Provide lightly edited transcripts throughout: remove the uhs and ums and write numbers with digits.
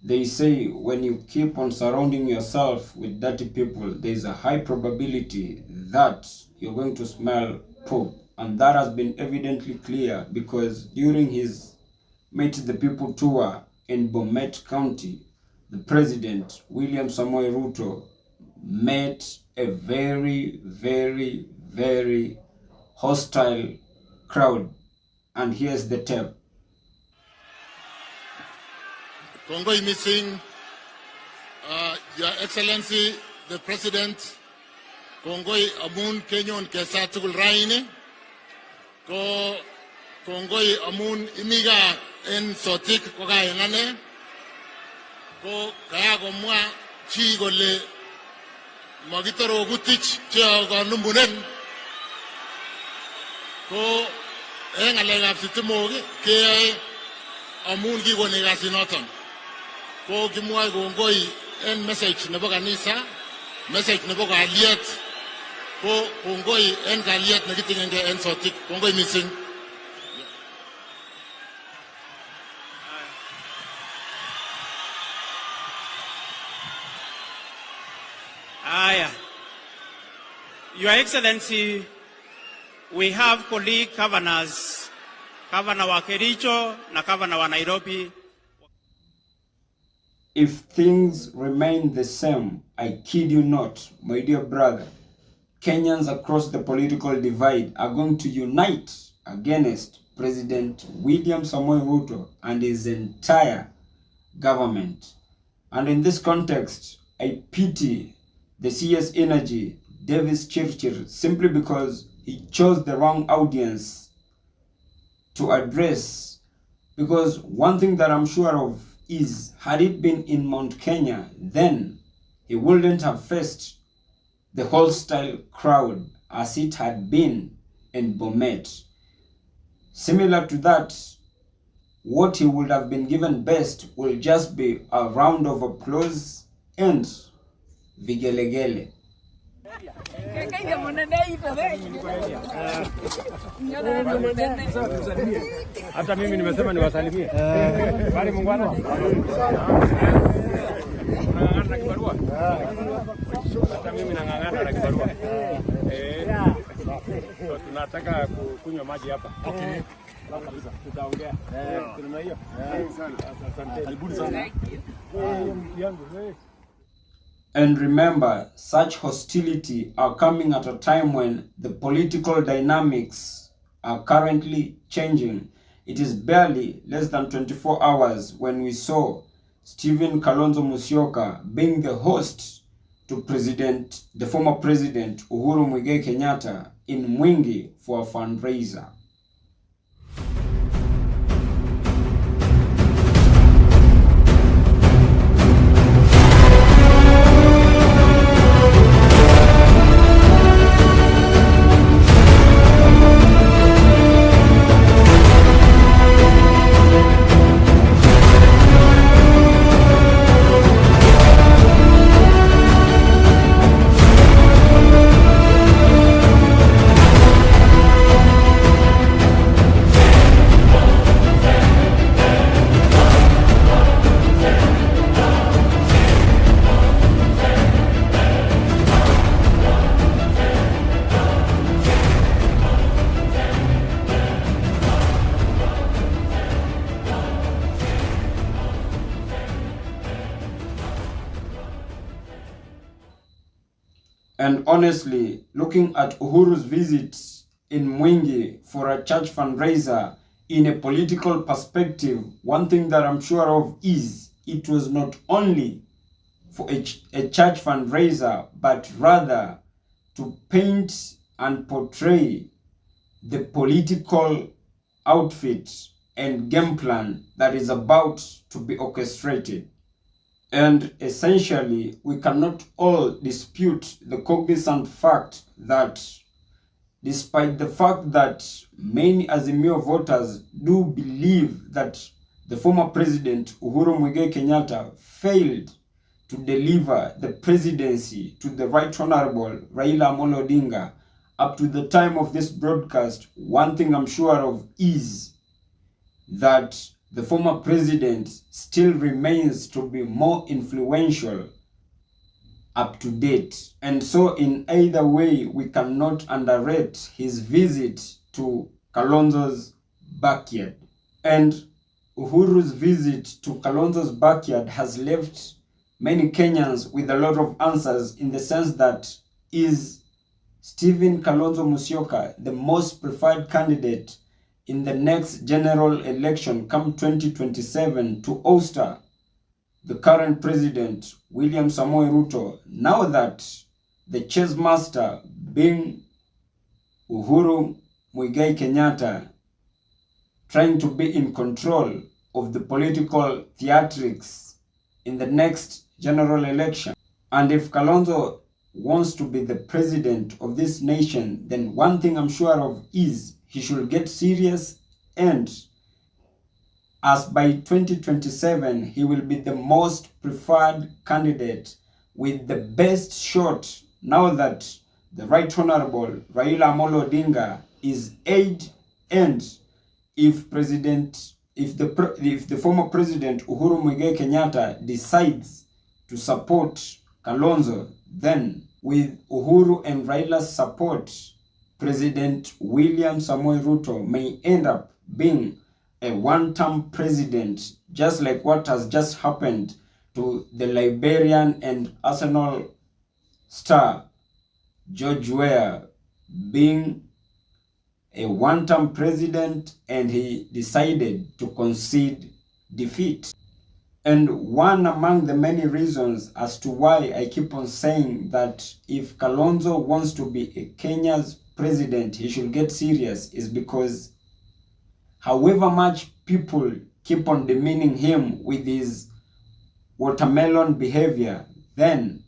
They say when you keep on surrounding yourself with dirty people, there's a high probability that you're going to smell poop. And that has been evidently clear because during his Meet the People tour in Bomet County, the president, William Samoei Ruto, met a very, very, very hostile crowd. And here's the tape. Kongoi missing, Your Excellency, the President, Kongoi amun kenyon kesatul raine, ko Kongoi amun imiga en sotik ko kaya ngane, ko kaya ko mwa chi gole magitaro gutich chia ko numbunen, ko ngalegap sitimogi kaya amun ki ko negasinoton. Ko kimwai kongoi en message nebo kanisa, message nebo kalyet, ko kongoi en kalyet nekitingenge en sotik, kongoi missing. Your Excellency, we have colleague governors, Governor wa Kericho na Governor wa Nairobi. If things remain the same, I kid you not, my dear brother, Kenyans across the political divide are going to unite against President William Samoei Ruto and his entire government. And in this context, I pity the CS Energy, Davis Chirchir, simply because he chose the wrong audience to address. Because one thing that I'm sure of is, had it been in Mount Kenya, then he wouldn't have faced the hostile crowd as it had been in Bomet. Similar to that, what he would have been given best will just be a round of applause and vigelegele. Hata mimi nimesema niwasalimie. Bali mungwana. Nang'ang'ana na kibarua. Hata mimi nang'ang'ana na kibarua. Tunataka kunywa maji hapa. Okay. Kabisa. Tutaongea. Tuna hiyo. Asante. Karibuni sana. And remember, such hostility are coming at a time when the political dynamics are currently changing. It is barely less than 24 hours when we saw Stephen Kalonzo Musyoka being the host to the former president Uhuru Muigai Kenyatta in Mwingi for a fundraiser. And honestly, looking at Uhuru's visit in Mwingi for a church fundraiser in a political perspective, one thing that I'm sure of is it was not only for a church fundraiser, but rather to paint and portray the political outfit and game plan that is about to be orchestrated. And essentially, we cannot all dispute the cognizant fact that despite the fact that many Azimio voters do believe that the former president Uhuru Muigai Kenyatta failed to deliver the presidency to the Right Honorable Raila Amolo Odinga up to the time of this broadcast, one thing I'm sure of is that the former president still remains to be more influential, up to date. And so in either way, we cannot underrate his visit to Kalonzo's backyard. And Uhuru's visit to Kalonzo's backyard has left many Kenyans with a lot of answers, in the sense that, is Stephen Kalonzo Musyoka the most preferred candidate in the next general election come 2027 to ousted the current president, William Samoei Ruto, now that the chess master, being Uhuru Muigai Kenyatta, trying to be in control of the political theatrics in the next general election? And if Kalonzo wants to be the president of this nation, then one thing I'm sure of is he should get serious, and as by 2027 he will be the most preferred candidate with the best shot, now that the Right Honorable Raila Amolo Odinga is aide, and if the former president Uhuru Muigai Kenyatta decides to support Kalonzo, then with Uhuru and Raila's support, President William Samoei Ruto may end up being a one-term president, just like what has just happened to the Liberian and Arsenal star George Weah, being a one-term president, and he decided to concede defeat. And one among the many reasons as to why I keep on saying that if Kalonzo wants to be a Kenya's president, he should get serious, is because however much people keep on demeaning him with his watermelon behavior, then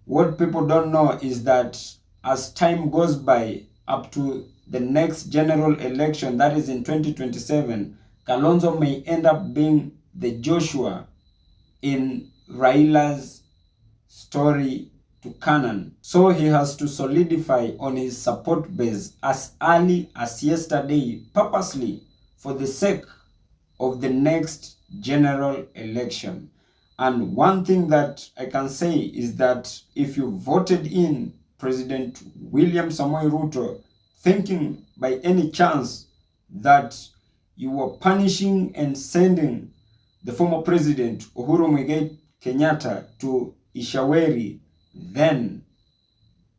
what people don't know is that as time goes by, up to the next general election, that is in 2027, Kalonzo may end up being the Joshua in Raila's story to Canaan. So he has to solidify on his support base as early as yesterday, purposely for the sake of the next general election. And one thing that I can say is that if you voted in President William Samoei Ruto thinking by any chance that you were punishing and sending the former president Uhuru Muigai Kenyatta to Ishaweri, then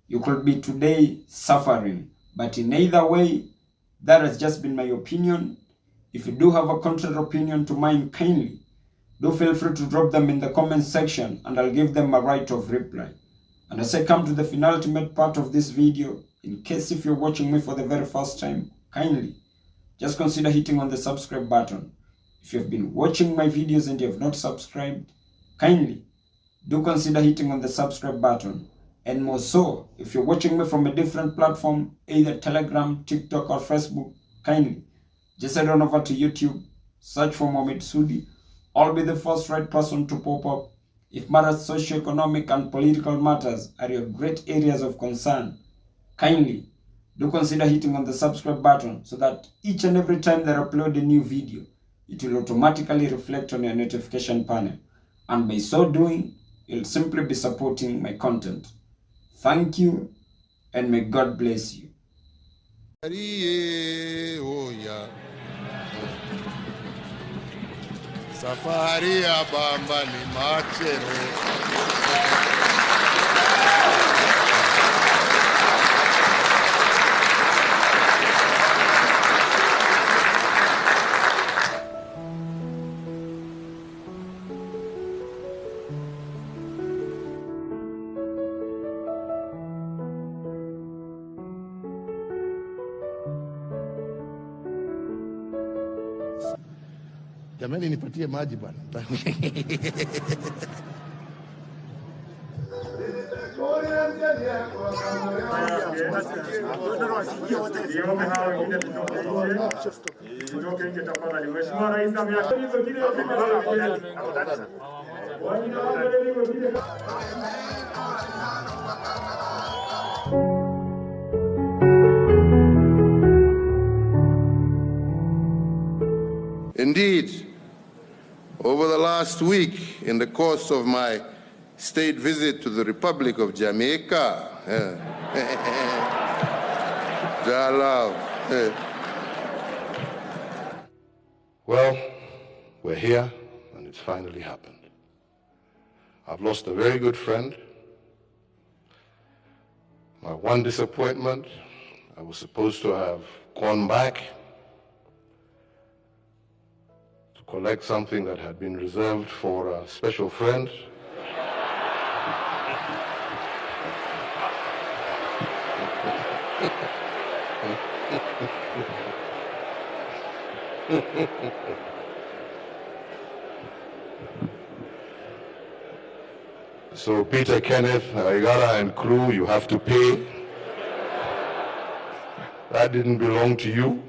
you could be today suffering. But in either way, that has just been my opinion. If you do have a contrary opinion to mine, kindly do feel free to drop them in the comment section, and I'll give them a right of reply. And as I come to the penultimate part of this video, in case if you're watching me for the very first time, kindly just consider hitting on the subscribe button. If you've been watching my videos and you have not subscribed, kindly do consider hitting on the subscribe button. And more so, if you're watching me from a different platform, either Telegram, TikTok, or Facebook, kindly just head on over to YouTube, search for Mohamed Sudi. I'll be the first right person to pop up. If matters socio-economic and political matters are your great areas of concern, kindly do consider hitting on the subscribe button, so that each and every time that I upload a new video, it will automatically reflect on your notification panel. And by so doing, you'll simply be supporting my content. Thank you, and may God bless you. Safari ya bamba ni machere. Jamani, nipatie maji bwana. Indeed, over the last week, in the course of my state visit to the Republic of Jamaica, well, we're here, and it's finally happened. I've lost a very good friend. My one disappointment, I was supposed to have gone back to collect something that had been reserved for a special friend. So Peter, Kenneth, Igara and crew, you have to pay. That didn't belong to you.